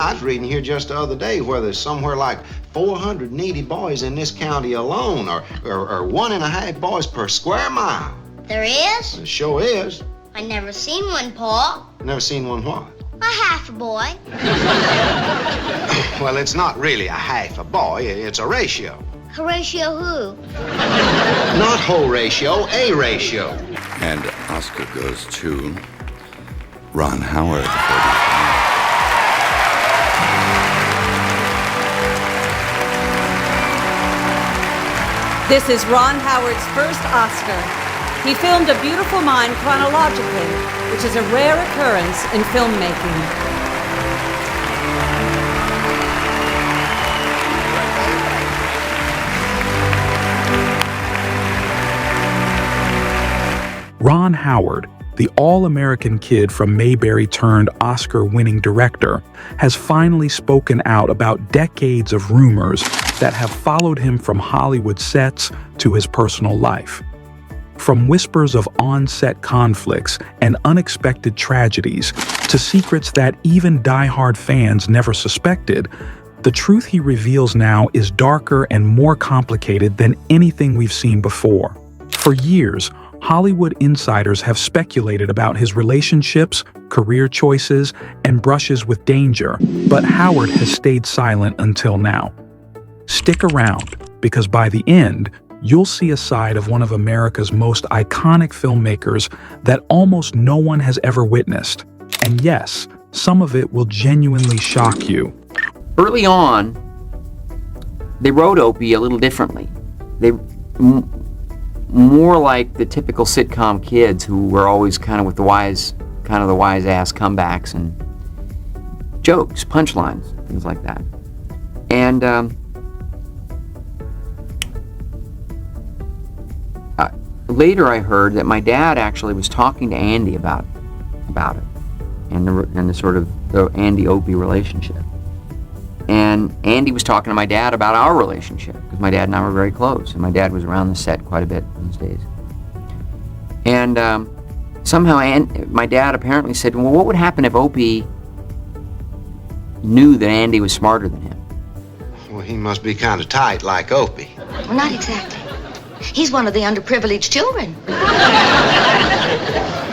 I was reading here just the other day where there's somewhere like 400 needy boys in this county alone, or 1.5 boys per square mile. There is? It sure is. I never seen one, Pa. Never seen one what? A half a boy. Well, it's not really a half a boy, it's a ratio. Horatio who? Not whole ratio, a ratio. And Oscar goes to Ron Howard. This is Ron Howard's first Oscar. He filmed A Beautiful Mind chronologically, which is a rare occurrence in filmmaking. Ron Howard, the all-American kid from Mayberry turned Oscar-winning director, has finally spoken out about decades of rumors that have followed him from Hollywood sets to his personal life. From whispers of on-set conflicts and unexpected tragedies to secrets that even die-hard fans never suspected, the truth he reveals now is darker and more complicated than anything we've seen before. For years, Hollywood insiders have speculated about his relationships, career choices, and brushes with danger, but Howard has stayed silent until now. Stick around, because by the end, you'll see a side of one of America's most iconic filmmakers that almost no one has ever witnessed. And yes, some of it will genuinely shock you. Early on, they wrote Opie a little differently. They more like the typical sitcom kids who were always kind of the wise ass comebacks and jokes, punchlines, things like that. And later I heard that my dad actually was talking to Andy about it and the sort of the Andy-Opie relationship. And Andy was talking to my dad about our relationship, because my dad and I were very close, and my dad was around the set quite a bit these days. And somehow my dad apparently said, well, what would happen if Opie knew that Andy was smarter than him? Well, he must be kind of tight like Opie. Well, not exactly. He's one of the underprivileged children.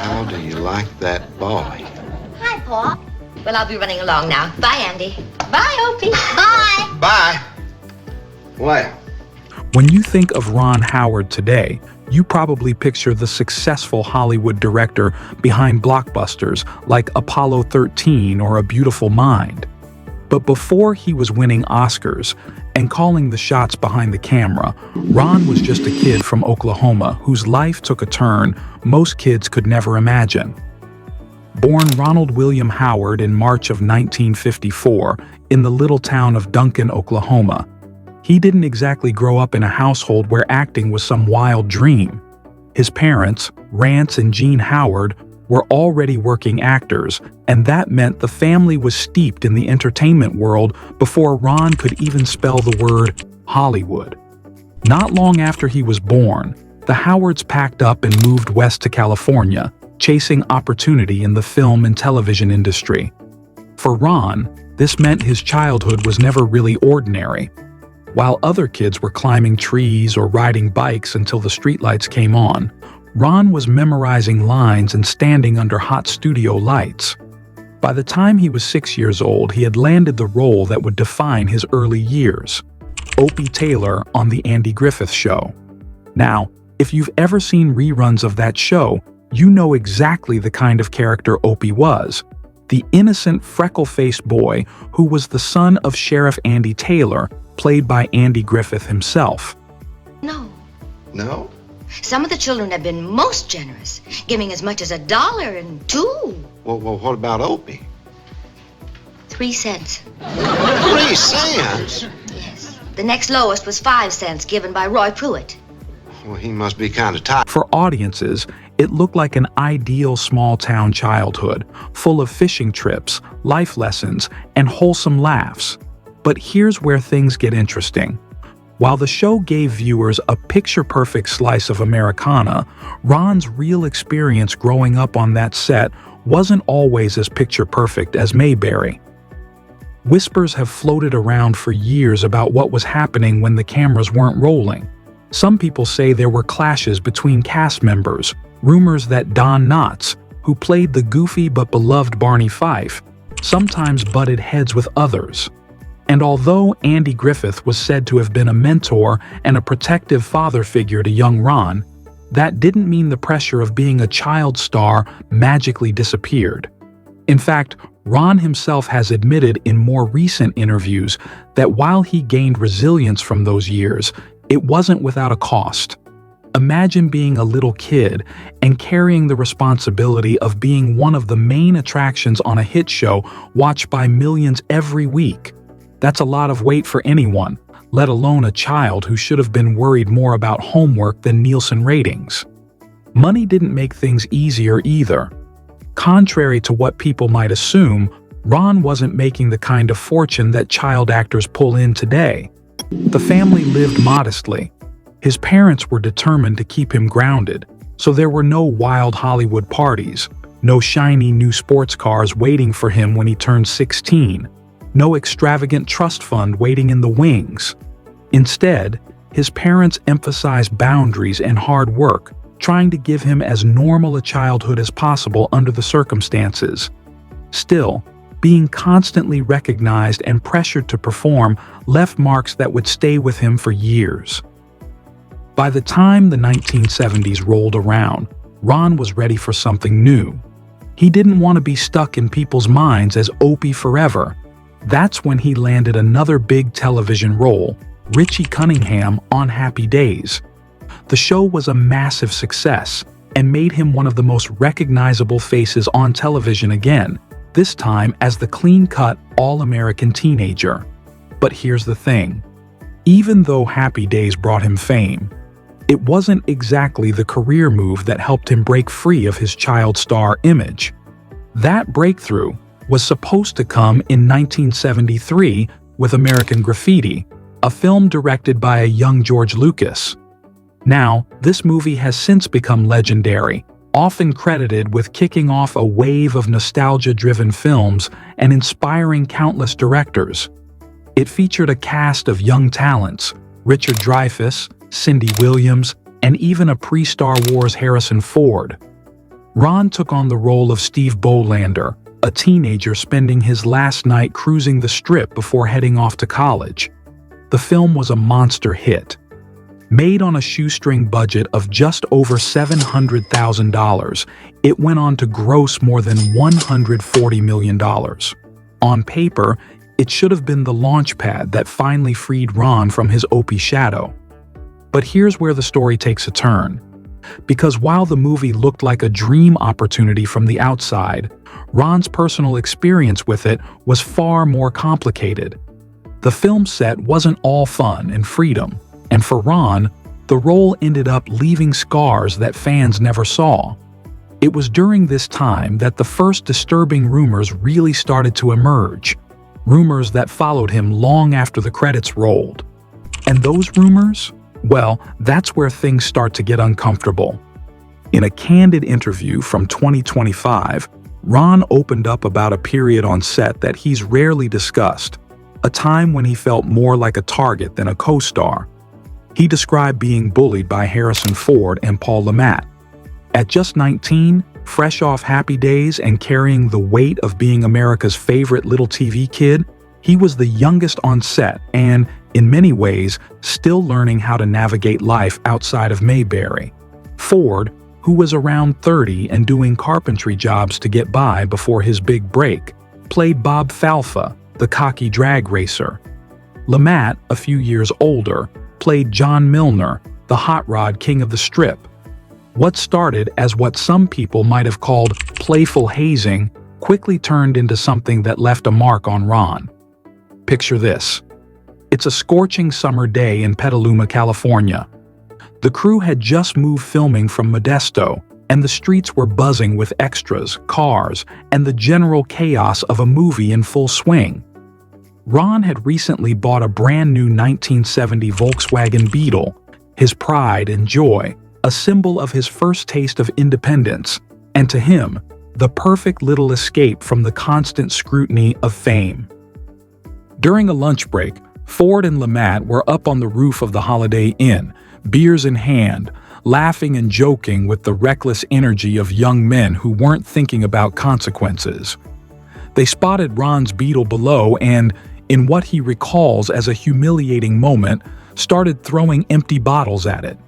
How do you like that boy? Hi, Pa. Well, I'll be running along now. Bye, Andy. Bye, Opie. Bye. Bye. Well. When you think of Ron Howard today, you probably picture the successful Hollywood director behind blockbusters like Apollo 13 or A Beautiful Mind. But before he was winning Oscars and calling the shots behind the camera, Ron was just a kid from Oklahoma whose life took a turn most kids could never imagine. Born Ronald William Howard in March of 1954 in the little town of Duncan, Oklahoma, he didn't exactly grow up in a household where acting was some wild dream. His parents, Rance and Jean Howard, were already working actors, and that meant the family was steeped in the entertainment world before Ron could even spell the word Hollywood. Not long after he was born, the Howards packed up and moved west to California, chasing opportunity in the film and television industry. For Ron, this meant his childhood was never really ordinary. While other kids were climbing trees or riding bikes until the streetlights came on, Ron was memorizing lines and standing under hot studio lights. By the time he was 6 years old, he had landed the role that would define his early years, Opie Taylor on The Andy Griffith Show. Now, if you've ever seen reruns of that show, you know exactly the kind of character Opie was. The innocent, freckle-faced boy who was the son of Sheriff Andy Taylor, played by Andy Griffith himself. No. No? Some of the children have been most generous, giving as much as $1 and $2. Well, what about Opie? 3 cents. 3 cents? Yes. The next lowest was 5 cents, given by Roy Pruitt. Well, he must be kind of tight. For audiences, it looked like an ideal small-town childhood, full of fishing trips, life lessons, and wholesome laughs. But here's where things get interesting. While the show gave viewers a picture-perfect slice of Americana, Ron's real experience growing up on that set wasn't always as picture-perfect as Mayberry. Whispers have floated around for years about what was happening when the cameras weren't rolling. Some people say there were clashes between cast members, rumors that Don Knotts, who played the goofy but beloved Barney Fife, sometimes butted heads with others. And although Andy Griffith was said to have been a mentor and a protective father figure to young Ron, that didn't mean the pressure of being a child star magically disappeared. In fact, Ron himself has admitted in more recent interviews that while he gained resilience from those years, it wasn't without a cost. Imagine being a little kid and carrying the responsibility of being one of the main attractions on a hit show watched by millions every week. That's a lot of weight for anyone, let alone a child who should have been worried more about homework than Nielsen ratings. Money didn't make things easier either. Contrary to what people might assume, Ron wasn't making the kind of fortune that child actors pull in today. The family lived modestly. His parents were determined to keep him grounded, so there were no wild Hollywood parties, no shiny new sports cars waiting for him when he turned 16, no extravagant trust fund waiting in the wings. Instead, his parents emphasized boundaries and hard work, trying to give him as normal a childhood as possible under the circumstances. Still, being constantly recognized and pressured to perform left marks that would stay with him for years. By the time the 1970s rolled around, Ron was ready for something new. He didn't want to be stuck in people's minds as Opie forever. That's when he landed another big television role, Richie Cunningham on Happy Days. The show was a massive success and made him one of the most recognizable faces on television again, this time as the clean-cut, all-American teenager. But here's the thing. Even though Happy Days brought him fame, it wasn't exactly the career move that helped him break free of his child star image. That breakthrough was supposed to come in 1973 with American Graffiti, a film directed by a young George Lucas. Now, this movie has since become legendary, often credited with kicking off a wave of nostalgia-driven films and inspiring countless directors. It featured a cast of young talents, Richard Dreyfuss, Cindy Williams, and even a pre-Star Wars Harrison Ford. Ron took on the role of Steve Bolander, a teenager spending his last night cruising the Strip before heading off to college. The film was a monster hit. Made on a shoestring budget of just over $700,000, it went on to gross more than $140 million. On paper, it should have been the launchpad that finally freed Ron from his Opie shadow. But here's where the story takes a turn. Because while the movie looked like a dream opportunity from the outside, Ron's personal experience with it was far more complicated. The film set wasn't all fun and freedom, and for Ron, the role ended up leaving scars that fans never saw. It was during this time that the first disturbing rumors really started to emerge, rumors that followed him long after the credits rolled. And those rumors? Well, that's where things start to get uncomfortable. In a candid interview from 2025, Ron opened up about a period on set that he's rarely discussed, a time when he felt more like a target than a co-star. He described being bullied by Harrison Ford and Paul Le Mat. At just 19, fresh off Happy Days and carrying the weight of being America's favorite little TV kid, he was the youngest on set and, in many ways, still learning how to navigate life outside of Mayberry. Ford, who was around 30 and doing carpentry jobs to get by before his big break, played Bob Falfa, the cocky drag racer. Le Mat, a few years older, played John Milner, the hot rod king of the Strip. What started as what some people might have called playful hazing quickly turned into something that left a mark on Ron. Picture this. It's a scorching summer day in Petaluma, California. The crew had just moved filming from Modesto, and the streets were buzzing with extras, cars, and the general chaos of a movie in full swing. Ron had recently bought a brand new 1970 Volkswagen Beetle, his pride and joy, a symbol of his first taste of independence, and to him, the perfect little escape from the constant scrutiny of fame. During a lunch break, Ford and Lamat were up on the roof of the Holiday Inn, beers in hand, laughing and joking with the reckless energy of young men who weren't thinking about consequences. They spotted Ron's Beetle below and, in what he recalls as a humiliating moment, started throwing empty bottles at it.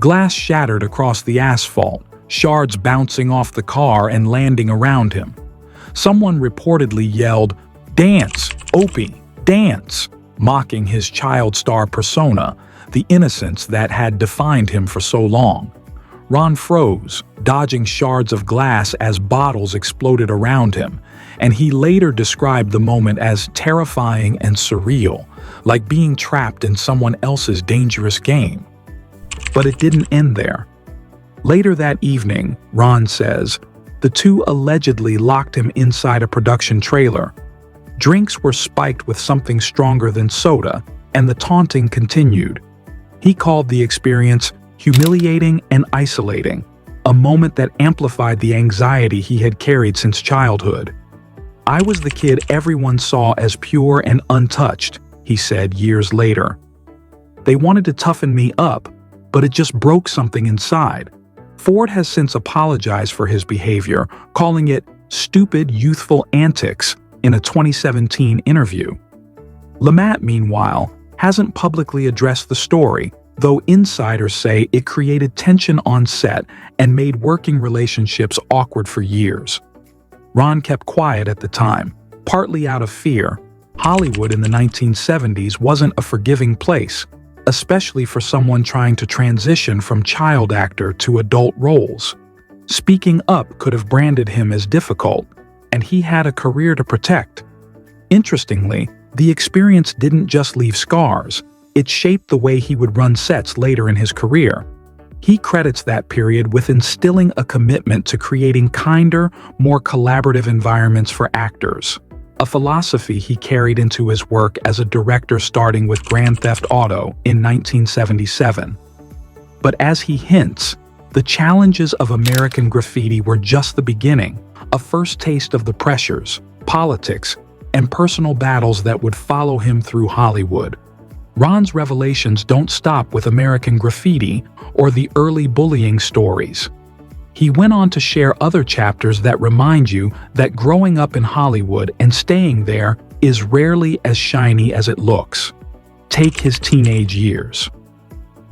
Glass shattered across the asphalt, shards bouncing off the car and landing around him. Someone reportedly yelled, "Dance, Opie, dance," mocking his child star persona, the innocence that had defined him for so long. Ron froze, dodging shards of glass as bottles exploded around him, and he later described the moment as terrifying and surreal, like being trapped in someone else's dangerous game. But it didn't end there. Later that evening, Ron says, the two allegedly locked him inside a production trailer. Drinks were spiked with something stronger than soda, and the taunting continued. He called the experience humiliating and isolating, a moment that amplified the anxiety he had carried since childhood. "I was the kid everyone saw as pure and untouched," he said years later. "They wanted to toughen me up, but it just broke something inside." Ford has since apologized for his behavior, calling it stupid youthful antics in a 2017 interview. Lamat, meanwhile, hasn't publicly addressed the story, though insiders say it created tension on set and made working relationships awkward for years. Ron kept quiet at the time, partly out of fear. Hollywood in the 1970s wasn't a forgiving place, especially for someone trying to transition from child actor to adult roles. Speaking up could have branded him as difficult, and he had a career to protect. Interestingly, the experience didn't just leave scars, it shaped the way he would run sets later in his career. He credits that period with instilling a commitment to creating kinder, more collaborative environments for actors, a philosophy he carried into his work as a director starting with Grand Theft Auto in 1977. But as he hints, the challenges of American graffiti were just the beginning, a first taste of the pressures, politics, and personal battles that would follow him through Hollywood. Ron's revelations don't stop with American graffiti or the early bullying stories. He went on to share other chapters that remind you that growing up in Hollywood and staying there is rarely as shiny as it looks. Take his teenage years.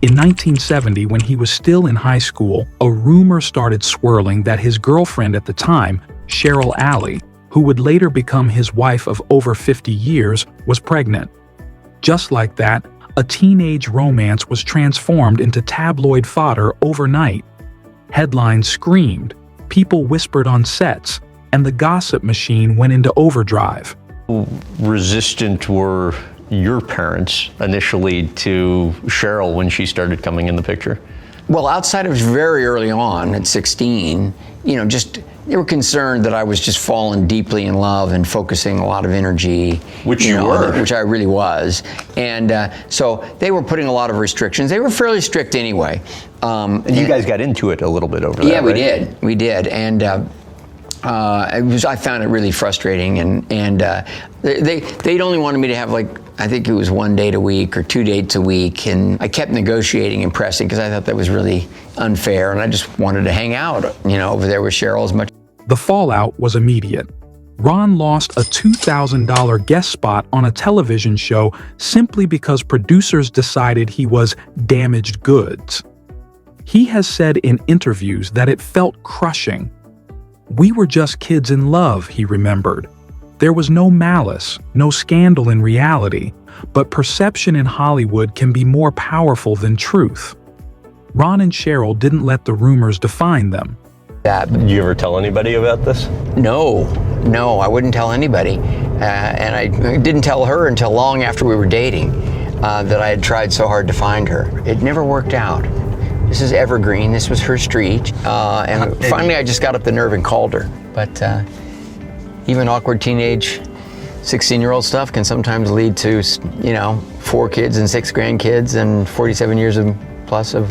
In 1970, when he was still in high school, a rumor started swirling that his girlfriend at the time, Cheryl Alley, who would later become his wife of over 50 years, was pregnant. Just like that, a teenage romance was transformed into tabloid fodder overnight. Headlines screamed, people whispered on sets, and the gossip machine went into overdrive. Resistant were your parents initially to Cheryl when she started coming in the picture? Well, outside of very early on, at 16, they were concerned that I was just falling deeply in love and focusing a lot of energy. Which you were. Which I really was. And so they were putting a lot of restrictions. They were fairly strict anyway. And you guys got into it a little bit over there, yeah, right? we did. And I found it really frustrating. And they'd only wanted me to have I think it was 1 date a week or 2 dates a week, and I kept negotiating and pressing because I thought that was really unfair, and I just wanted to hang out, over there with Cheryl as much. The fallout was immediate. Ron lost a $2,000 guest spot on a television show simply because producers decided he was damaged goods. He has said in interviews that it felt crushing. "We were just kids in love," he remembered. There was no malice, no scandal in reality, but perception in Hollywood can be more powerful than truth. Ron and Cheryl didn't let the rumors define them. Did you ever tell anybody about this? No, I wouldn't tell anybody. And I didn't tell her until long after we were dating that I had tried so hard to find her. It never worked out. This is Evergreen, this was her street. And finally I just got up the nerve and called her. But even awkward teenage 16-year-old stuff can sometimes lead to, 4 kids and 6 grandkids and 47 years plus of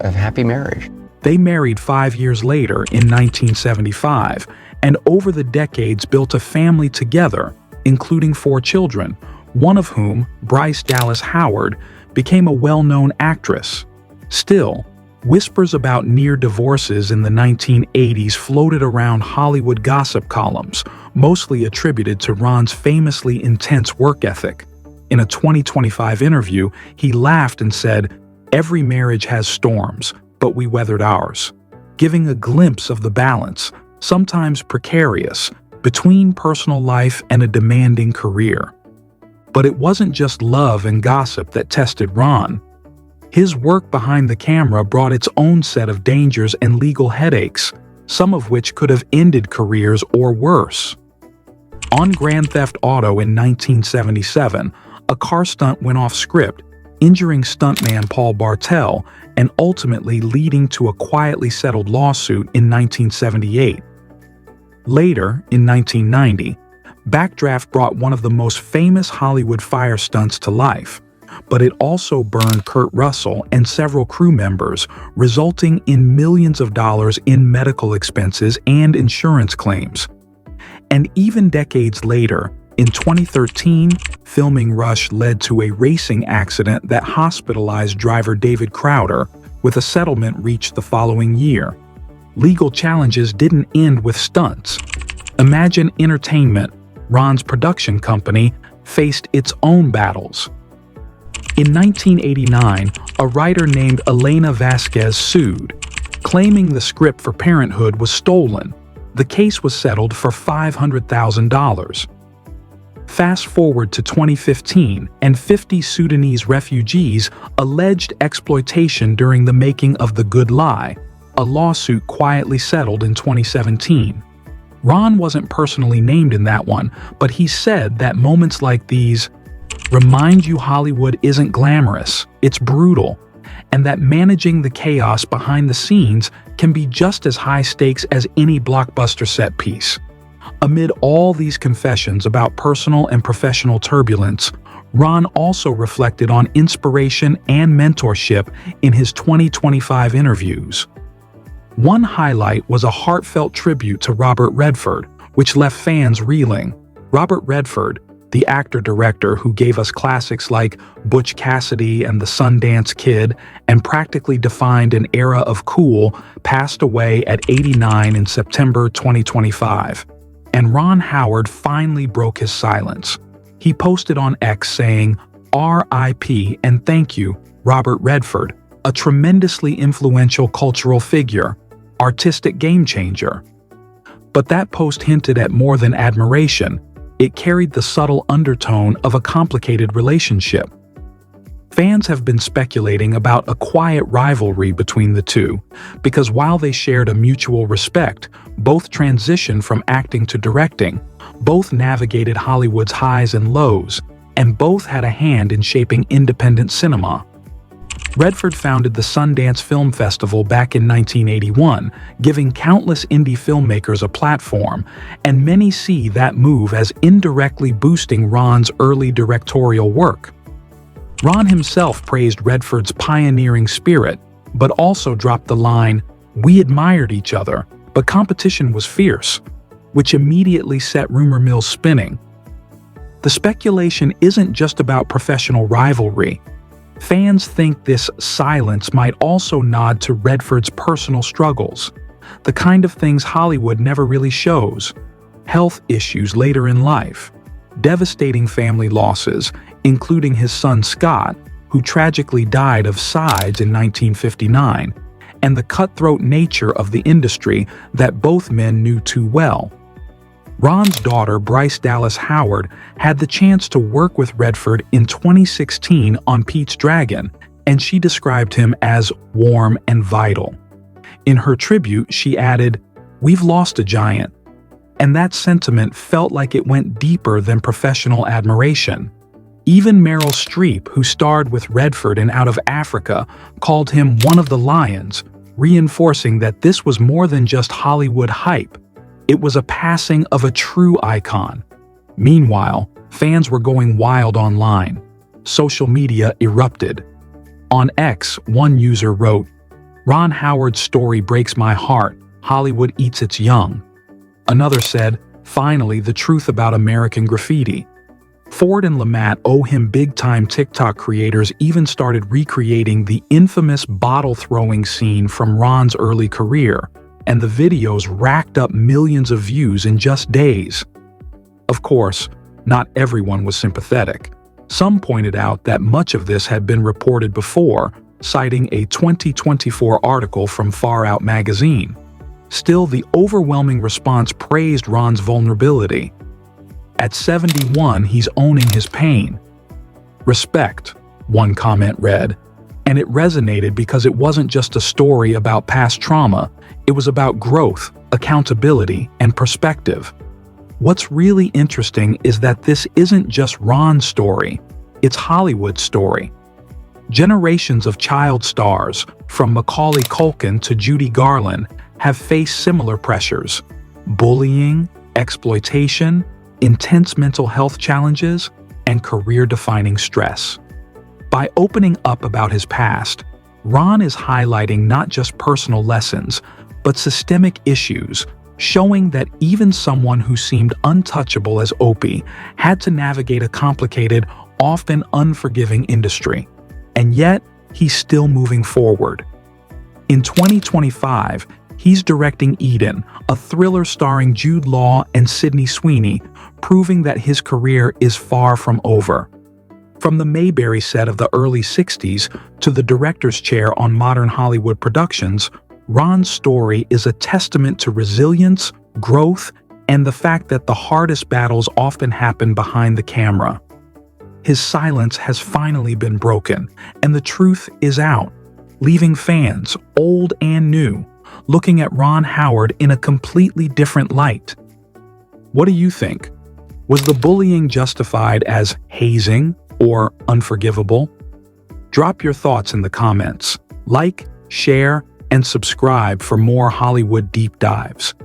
happy marriage. They married 5 years later in 1975, and over the decades built a family together, including 4 children, one of whom, Bryce Dallas Howard, became a well-known actress. Still, whispers about near divorces in the 1980s floated around Hollywood gossip columns, mostly attributed to Ron's famously intense work ethic. In a 2025 interview, he laughed and said, "Every marriage has storms, but we weathered ours," giving a glimpse of the balance, sometimes precarious, between personal life and a demanding career. But it wasn't just love and gossip that tested Ron. His work behind the camera brought its own set of dangers and legal headaches, some of which could have ended careers or worse. On Grand Theft Auto in 1977, a car stunt went off script, injuring stuntman Paul Bartel and ultimately leading to a quietly settled lawsuit in 1978. Later, in 1990, Backdraft brought one of the most famous Hollywood fire stunts to life, but it also burned Kurt Russell and several crew members, resulting in millions of dollars in medical expenses and insurance claims. And even decades later, in 2013, filming rush led to a racing accident that hospitalized driver David Crowder, with a settlement reached the following year. Legal challenges didn't end with stunts. Imagine Entertainment, Ron's production company, faced its own battles. In 1989, a writer named Elena Vasquez sued, claiming the script for Parenthood was stolen. The case was settled for $500,000. Fast forward to 2015, and 50 Sudanese refugees alleged exploitation during the making of The Good Lie, a lawsuit quietly settled in 2017. Ron wasn't personally named in that one, but he said that moments like these remind you Hollywood isn't glamorous, it's brutal, and that managing the chaos behind the scenes can be just as high stakes as any blockbuster set piece. Amid all these confessions about personal and professional turbulence, Ron also reflected on inspiration and mentorship in his 2025 interviews. One highlight was a heartfelt tribute to Robert Redford, which left fans reeling. Robert Redford, the actor-director who gave us classics like Butch Cassidy and The Sundance Kid and practically defined an era of cool, passed away at 89 in September 2025. And Ron Howard finally broke his silence. He posted on X saying, "R.I.P. and thank you, Robert Redford, a tremendously influential cultural figure, artistic game changer." But that post hinted at more than admiration. It carried the subtle undertone of a complicated relationship. Fans have been speculating about a quiet rivalry between the two, because while they shared a mutual respect, both transitioned from acting to directing, both navigated Hollywood's highs and lows, and both had a hand in shaping independent cinema. Redford founded the Sundance Film Festival back in 1981, giving countless indie filmmakers a platform, and many see that move as indirectly boosting Ron's early directorial work. Ron himself praised Redford's pioneering spirit, but also dropped the line, "We admired each other, but competition was fierce," which immediately set rumor mills spinning. The speculation isn't just about professional rivalry. Fans think this silence might also nod to Redford's personal struggles, the kind of things Hollywood never really shows. Health issues later in life, devastating family losses, including his son Scott, who tragically died of SIDS in 1959, and the cutthroat nature of the industry that both men knew too well. Ron's daughter, Bryce Dallas Howard, had the chance to work with Redford in 2016 on Pete's Dragon, and she described him as warm and vital. In her tribute, she added, "We've lost a giant." And that sentiment felt like it went deeper than professional admiration. Even Meryl Streep, who starred with Redford in Out of Africa, called him one of the lions, reinforcing that this was more than just Hollywood hype. It was a passing of a true icon. Meanwhile, fans were going wild online. Social media erupted. On X, one user wrote, "Ron Howard's story breaks my heart. Hollywood eats its young." Another said, Finally, the truth about American graffiti. Ford and Lamat owe him big-time TikTok creators even started recreating the infamous bottle-throwing scene from Ron's early career, and the videos racked up millions of views in just days. Of course, not everyone was sympathetic. Some pointed out that much of this had been reported before, citing a 2024 article from Far Out magazine. Still, the overwhelming response praised Ron's vulnerability. At 71, he's owning his pain. Respect, one comment read, and it resonated because it wasn't just a story about past trauma, it was about growth, accountability, and perspective. What's really interesting is that this isn't just Ron's story, it's Hollywood's story. Generations of child stars, from Macaulay Culkin to Judy Garland, have faced similar pressures: bullying, exploitation, intense mental health challenges, and career-defining stress. By opening up about his past, Ron is highlighting not just personal lessons, but systemic issues, showing that even someone who seemed untouchable as Opie had to navigate a complicated, often unforgiving industry. And yet, he's still moving forward. In 2025, he's directing Eden, a thriller starring Jude Law and Sydney Sweeney, proving that his career is far from over. From the Mayberry set of the early 60s to the director's chair on modern Hollywood productions, Ron's story is a testament to resilience, growth, and the fact that the hardest battles often happen behind the camera. His silence has finally been broken, and the truth is out, leaving fans, old and new, looking at Ron Howard in a completely different light. What do you think? Was the bullying justified as hazing or unforgivable? Drop your thoughts in the comments. Like, share, and subscribe for more Hollywood deep dives.